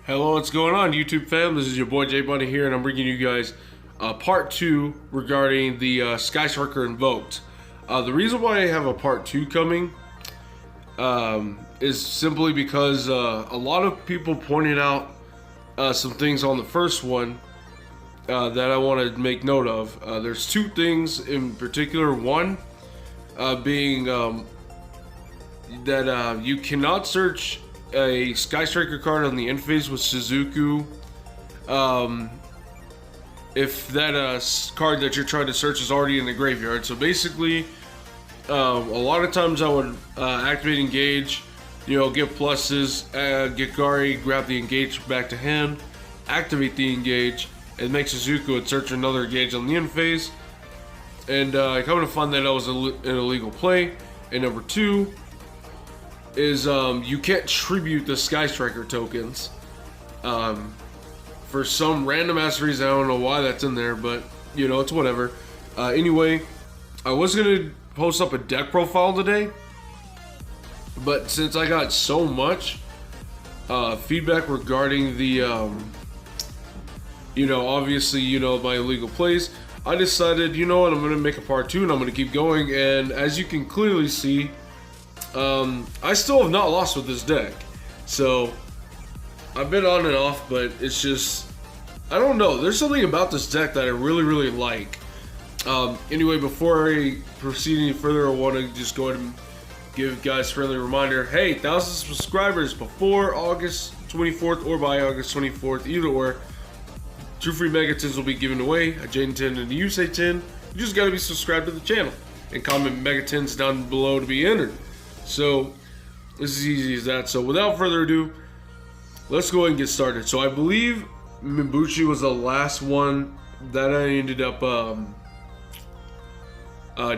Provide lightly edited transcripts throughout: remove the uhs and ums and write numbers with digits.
Hello, what's going on, YouTube fam? This is your boy J Bunny here, and I'm bringing you guys part 2 regarding the Sky Stiker Invoked. The reason why I have a part 2 coming is simply because a lot of people pointed out some things on the first one that I want to make note of. There's two things in particular. One being that you cannot search a Sky Stiker card on the interface with Suzuku if that card that you're trying to search is already in the graveyard. So basically, a lot of times I would activate engage, get pluses, get Gary, grab the engage back to hand, activate the engage, and make Suzuku and search another engage on the interface. And I come to find that that was an illegal play. And number two is you can't tribute the Sky Stiker tokens. For some random ass reason, I don't know why that's in there, but it's whatever. Anyway, I was gonna post up a deck profile today, but since I got so much feedback regarding the obviously my illegal plays, I decided, I'm gonna make a part 2 and I'm gonna keep going. And as you can clearly see, I still have not lost with this deck. So I've been on and off, but it's just, I don't know, there's something about this deck that I really like. Anyway, before I proceed any further, I want to just go ahead and give guys a friendly reminder. Hey, 1,000 subscribers before August 24th or by August 24th, either or, 2 free Megatins will be given away, a Jaden 10 and a Yusei 10. You just gotta be subscribed to the channel and comment Megatins down below to be entered. So this is easy as that. So without further ado, let's go ahead and get started. So I believe Mibuchi was the last one that I ended up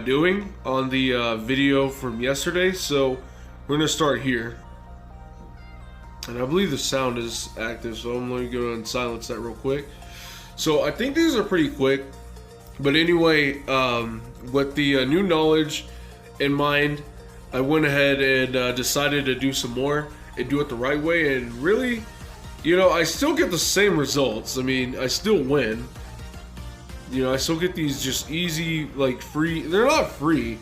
doing on the video from yesterday. So we're gonna start here, and I believe the sound is active, so I'm gonna go and silence that real quick. So I think these are pretty quick, but anyway, with the new knowledge in mind, I went ahead and decided to do some more and do it the right way. And really, I still get the same results. I mean, I still win. I still get these just easy, like, free. They're not free.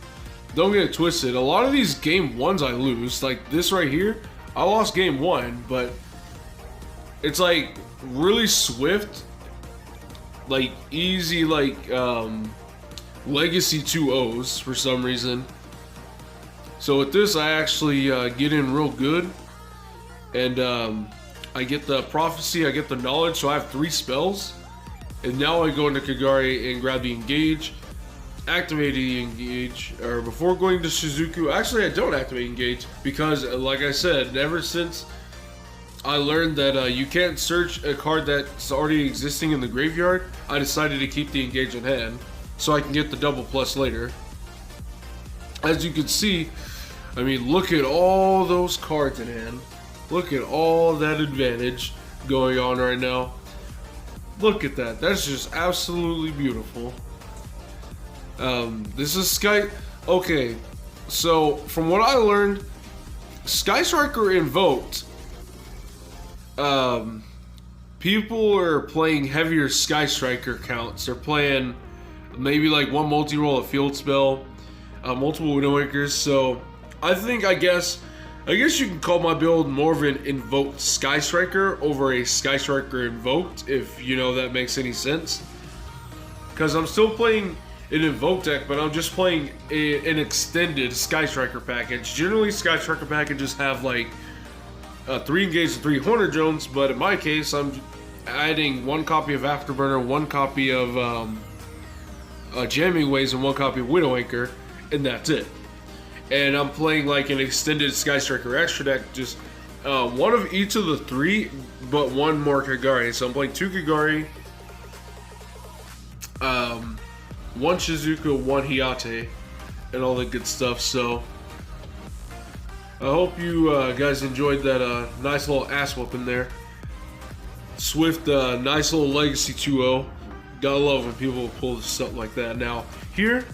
Don't get it twisted. A lot of these game ones I lose. Like this right here, I lost game 1, but it's like really swift, like easy, like legacy 2-0s for some reason. So with this, I actually get in real good, and I get the prophecy, I get the knowledge, so I have 3 spells. And now I go into Kagari and grab the engage, activate the engage, or before going to Suzuku. Actually, I don't activate engage because, like I said, ever since I learned that you can't search a card that's already existing in the graveyard, I decided to keep the engage in hand so I can get the double plus later. As you can see, I mean, look at all those cards in hand. Look at all that advantage going on right now. Look at that. That's just absolutely beautiful. This is Sky. Okay, so from what I learned, Sky Stiker Invoked, people are playing heavier Sky Stiker counts. They're playing maybe like one multi-roll, a field spell, multiple Widowmakers. So I guess you can call my build more of an Invoked Sky Stiker over a Sky Stiker Invoked, if that makes any sense. Because I'm still playing an Invoked deck, but I'm just playing an extended Sky Stiker package. Generally, Sky Stiker packages have like 3 engage and 3 Horner Drones, but in my case, I'm adding 1 copy of Afterburner, 1 copy of Jamming Waves, and 1 copy of Widowmaker, and that's it. And I'm playing like an extended Sky Stiker extra deck, just 1 of each of the 3, but 1 more Kagari. So I'm playing 2 Kagari, 1 Shizuku, 1 Hiyate, and all that good stuff. So I hope you guys enjoyed that nice little ass whooping there. Swift, nice little legacy 2-0. Gotta love when people pull stuff like that. Now here,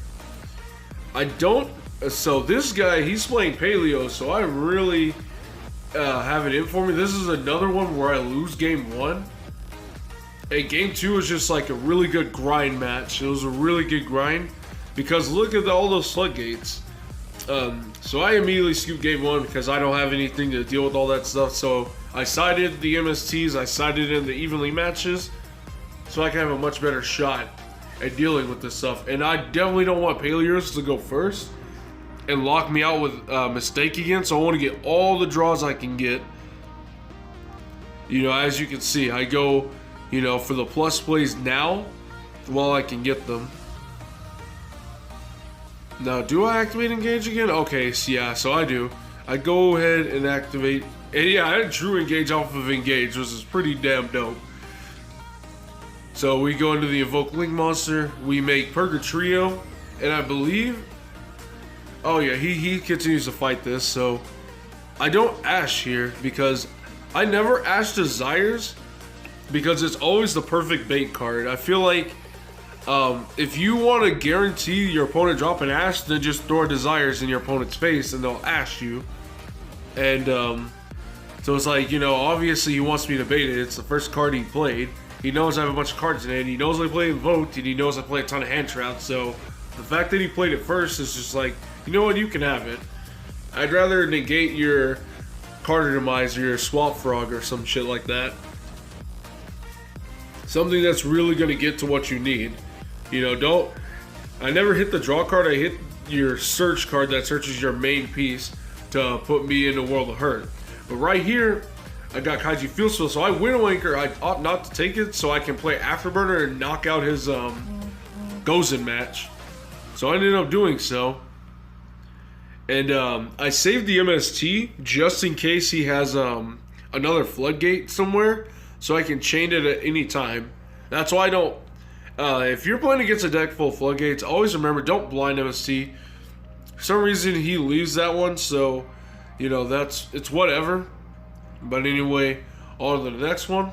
I don't. So this guy, he's playing Paleo, so I really have it in for me. This is another one where I lose game 1. And game 2 is just like a really good grind match. It was a really good grind because look at all those floodgates. So I immediately skipped game 1 because I don't have anything to deal with all that stuff. So I sided the MSTs, I sided in the evenly matches, so I can have a much better shot at dealing with this stuff. And I definitely don't want Paleos to go first and lock me out with mistake again. So I want to get all the draws I can get. You know, as you can see, I go, you know, for the plus plays now while I can get them. Now, do I activate engage again? Okay, so yeah, so I do. I go ahead and activate. And yeah, I drew engage off of engage, which is pretty damn dope. So we go into the Invoke Link monster. We make Purgatrio, and I believe. Oh yeah, he continues to fight this. So I don't Ash here because I never Ash Desires because it's always the perfect bait card. I feel like if you want to guarantee your opponent drop an Ash, then just throw Desires in your opponent's face and they'll Ash you. And so it's like, you know, obviously he wants me to bait it. It's the first card he played. He knows I have a bunch of cards in it. He knows I play Invoked, and he knows I play a ton of hand traps. So the fact that he played it first is just like, you know what, you can have it. I'd rather negate your Cartomize or your Swamp Frog or some shit like that. Something that's really going to get to what you need. You know, I never hit the draw card. I hit your search card that searches your main piece to put me in the World of Hurt. But right here, I got Kaiji Field Spell, so I Widow Anchor. I opt not to take it so I can play Afterburner and knock out his Gozen match. So I ended up doing so. And I saved the MST just in case he has another Floodgate somewhere, so I can chain it at any time. That's why I don't. If you're playing against a deck full of Floodgates, always remember, don't blind MST. For some reason, he leaves that one, so, you know, it's whatever. But anyway, on to the next one.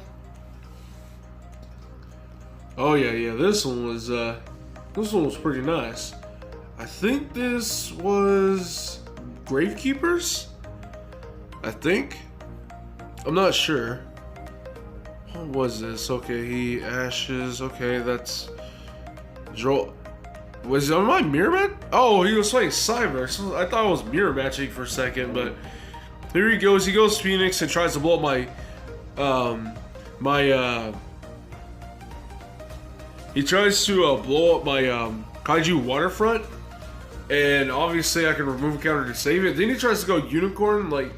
Oh yeah, this one was pretty nice. I think this was Gravekeepers? I think? I'm not sure. What was this? Okay, he Ashes. Okay, that's... Am I Mirror Man? Oh, he was playing Cyber. So I thought it was Mirror Matching for a second, but... Here he goes. He goes Phoenix and tries to blow up my... He tries to blow up my Kaiju Waterfront. And obviously I can remove a counter to save it. Then he tries to go Unicorn, like,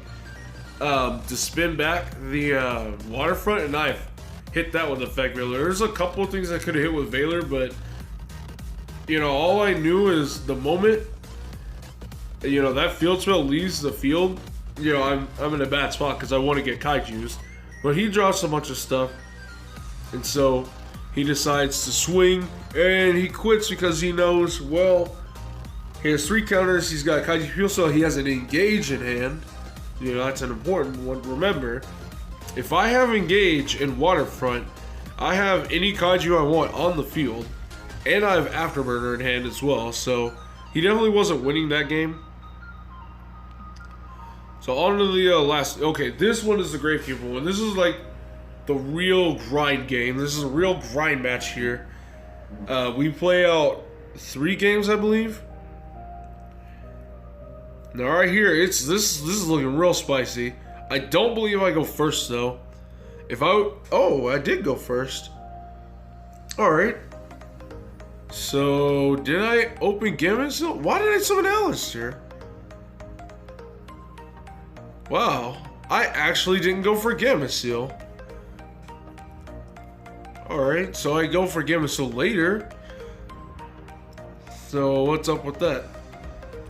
to spin back the Waterfront, and I hit that with Effect Veiler. There's a couple of things I could have hit with Veiler, but, you know, all I knew is the moment, you know, that field spell leaves the field, you know, I'm in a bad spot because I want to get Kaijus. But he draws a bunch of stuff, and so he decides to swing, and he quits because he knows, well, he has 3 counters, he's got Kaiju Field Spell, he has an Engage in hand. You know, that's an important one. Remember, if I have Engage in Waterfront, I have any Kaiju I want on the field, and I have Afterburner in hand as well, so he definitely wasn't winning that game. So on to the last... Okay, this one is the Gravekeeper one. This is like the real grind game. This is a real grind match here. We play out 3 games, I believe. Now right here, this is looking real spicy. I don't believe I go first though. I did go first. All right. So did I open Gambit still? Why did I summon Alistair? Wow, I actually didn't go for Gamma Seal. Alright, so I go for Gamma Seal later. So what's up with that?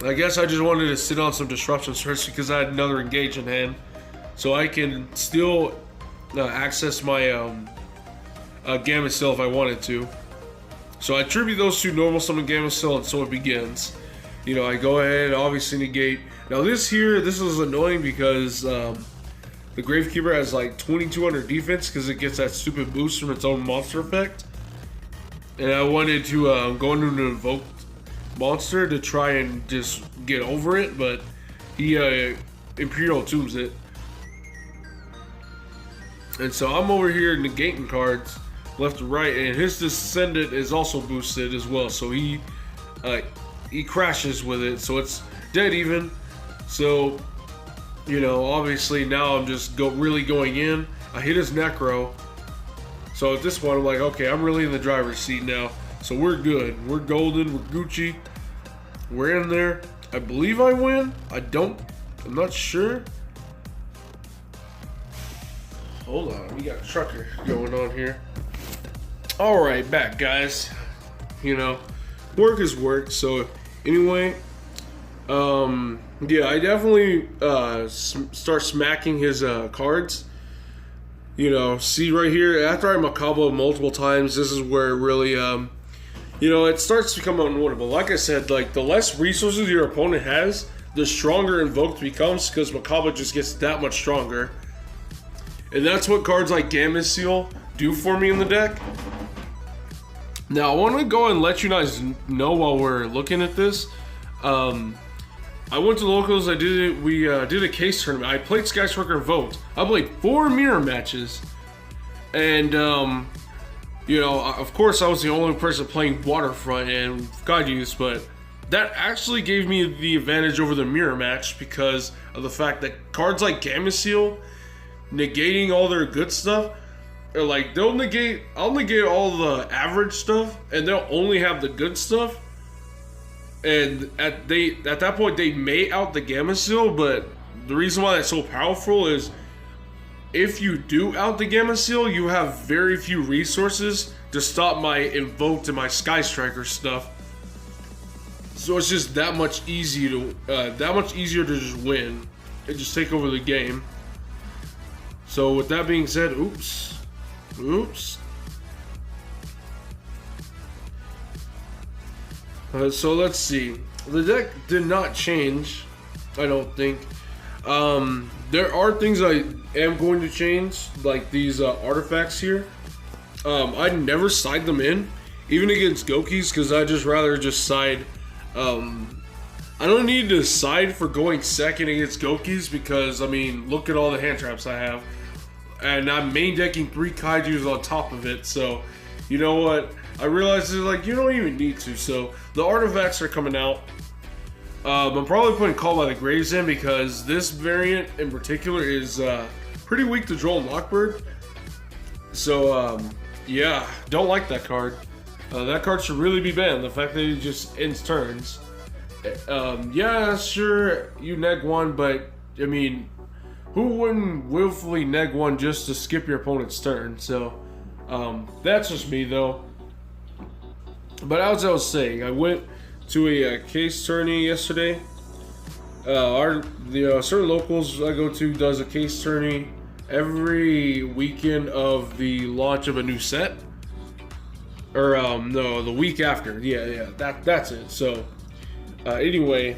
I guess I just wanted to sit on some disruptions first because I had another Engage in hand. So I can still access my Gamma Seal if I wanted to. So I attribute those to normal summon Gamma Seal, and so it begins. You know, I go ahead, obviously negate. Now this is annoying because the Gravekeeper has like 2200 defense because it gets that stupid boost from its own monster effect. And I wanted to go into an Invoked monster to try and just get over it, but he Imperial Tombs it. And so I'm over here negating cards left to right, and his descendant is also boosted as well. So he crashes with it, so it's dead even. So, you know, obviously now I'm just really going in. I hit his necro. So at this point I'm like, okay, I'm really in the driver's seat now. So we're good. We're golden. We're Gucci. We're in there. I believe I win. I'm not sure. Hold on, we got a trucker going on here. All right, back, guys. You know, work is work. So anyway, yeah, I definitely start smacking his cards. You know, see right here, after I Macabre multiple times, this is where it really, you know, it starts to become unwinnable. Like I said, like the less resources your opponent has, the stronger Invoked becomes, because Macabre just gets that much stronger. And that's what cards like Gamma Seal do for me in the deck. Now, I want to go and let you guys know while we're looking at this. I went to locals. We did a case tournament. I played Sky Stiker Invoked. I played 4 mirror matches, and you know, of course, I was the only person playing Waterfront and God Use, but that actually gave me the advantage over the mirror match because of the fact that cards like Gamma Seal, negating all their good stuff, or like I'll negate all the average stuff, and they'll only have the good stuff. And at that point they may out the Gamma Seal, but the reason why that's so powerful is if you do out the Gamma Seal, you have very few resources to stop my Invoked and my Sky Stiker stuff. So it's just that much easier to just win and just take over the game. So with that being said, oops. So let's see. The deck did not change, I don't think. There are things I am going to change, like these artifacts here. I never side them in, even against Gokis, because I just rather side. I don't need to side for going second against Gokis because, I mean, look at all the hand traps I have. And I'm main decking 3 Kaijus on top of it, so you know what? I realized like you don't even need to. So the artifacts are coming out. I'm probably putting Call by the Graves in because this variant in particular is pretty weak to Droll and Lockbird. So yeah, don't like that card. That card should really be banned. The fact that it just ends turns. Yeah, sure, you neg 1, but I mean, who wouldn't willfully neg 1 just to skip your opponent's turn? So that's just me though. But as I was saying, I went to a case tourney yesterday. Certain locals I go to does a case tourney every weekend of the launch of a new set. Or no, the week after. Yeah, that's it. So anyway,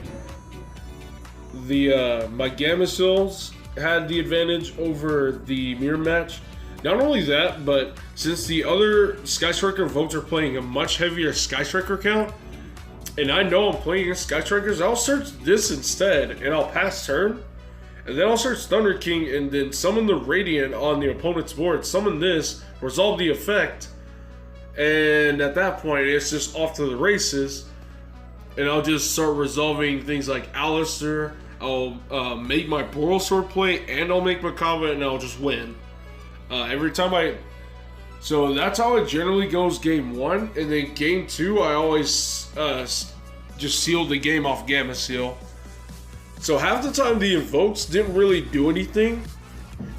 my Gamma Seals had the advantage over the mirror match. Not only that, but since the other Sky Stiker votes are playing a much heavier Sky Stiker count, and I know I'm playing against Sky Strikers, I'll search this instead, and I'll pass turn, and then I'll search Thunder King, and then summon the Radiant on the opponent's board, summon this, resolve the effect, and at that point, it's just off to the races, and I'll just start resolving things like Alistair. I'll make my Boral Sword play, and I'll make Macabre, and I'll just win. Every time so that's how it generally goes game 1, and then game 2 I always just seal the game off Gamma Seal. So half the time the Invokes didn't really do anything.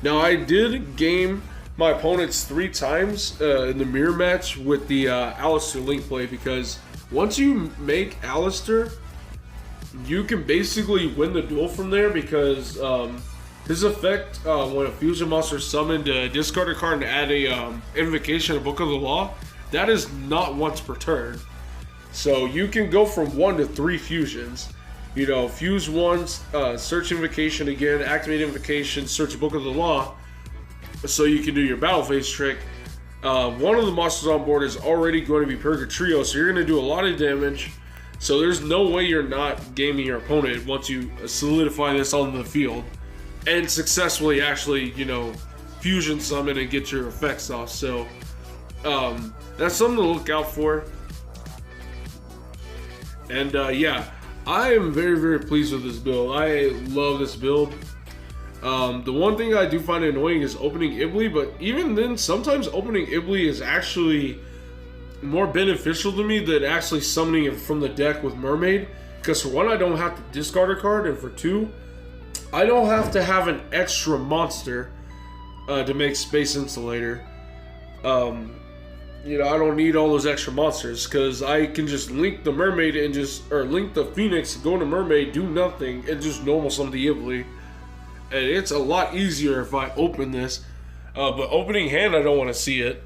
Now I did game my opponents 3 times in the mirror match with the Alistair Link play, because once you make Alistair, you can basically win the duel from there, because his effect, when a fusion monster is summoned, discard a card and add a invocation of Book of the Law, that is not once per turn. So you can go from 1 to 3 fusions. You know, fuse once, search invocation again, activate invocation, search Book of the Law, so you can do your battle phase trick. One of the monsters on board is already going to be Purgatrio, so you're going to do a lot of damage. So there's no way you're not gaming your opponent once you solidify this on the field and successfully actually, you know, fusion summon and get your effects off. So that's something to look out for. And yeah, I am very, very pleased with this build. I love this build. The one thing I do find annoying is opening Ibly, but even then, sometimes opening Ibly is actually more beneficial to me than actually summoning it from the deck with Mermaid. Because for one, I don't have to discard a card, and for two, I don't have to have an extra monster to make Space Insulator. You know, I don't need all those extra monsters because I can just link the Mermaid and or link the Phoenix, go to Mermaid, do nothing, and just normal summon the Ibly. And it's a lot easier if I open this. But opening hand, I don't want to see it.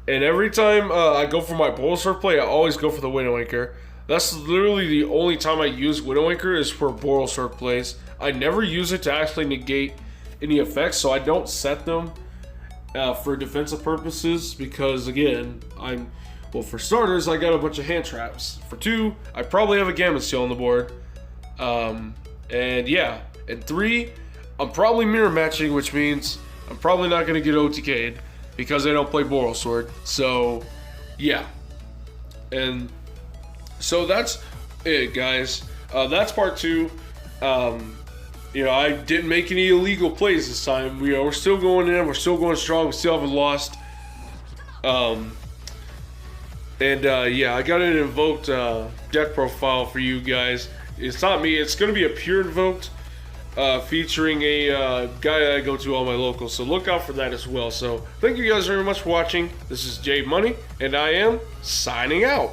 And every time I go for my Boros play, I always go for the Widow Anchor. That's literally the only time I use Widow Anchor is for Boros plays. I never use it to actually negate any effects, so I don't set them for defensive purposes because, again, well, for starters, I got a bunch of hand traps. For two, I probably have a Gamma Seal on the board. And yeah, and three, I'm probably mirror matching, which means I'm probably not going to get OTK'd because I don't play Boros Sword. So, yeah. And so that's it, guys. That's part two. You know, I didn't make any illegal plays this time. We're still going in. We're still going strong. We still haven't lost. Yeah, I got an invoked deck profile for you guys. It's not me. It's going to be a pure invoked featuring a guy that I go to all my locals. So look out for that as well. So thank you guys very much for watching. This is Jade Money, and I am signing out.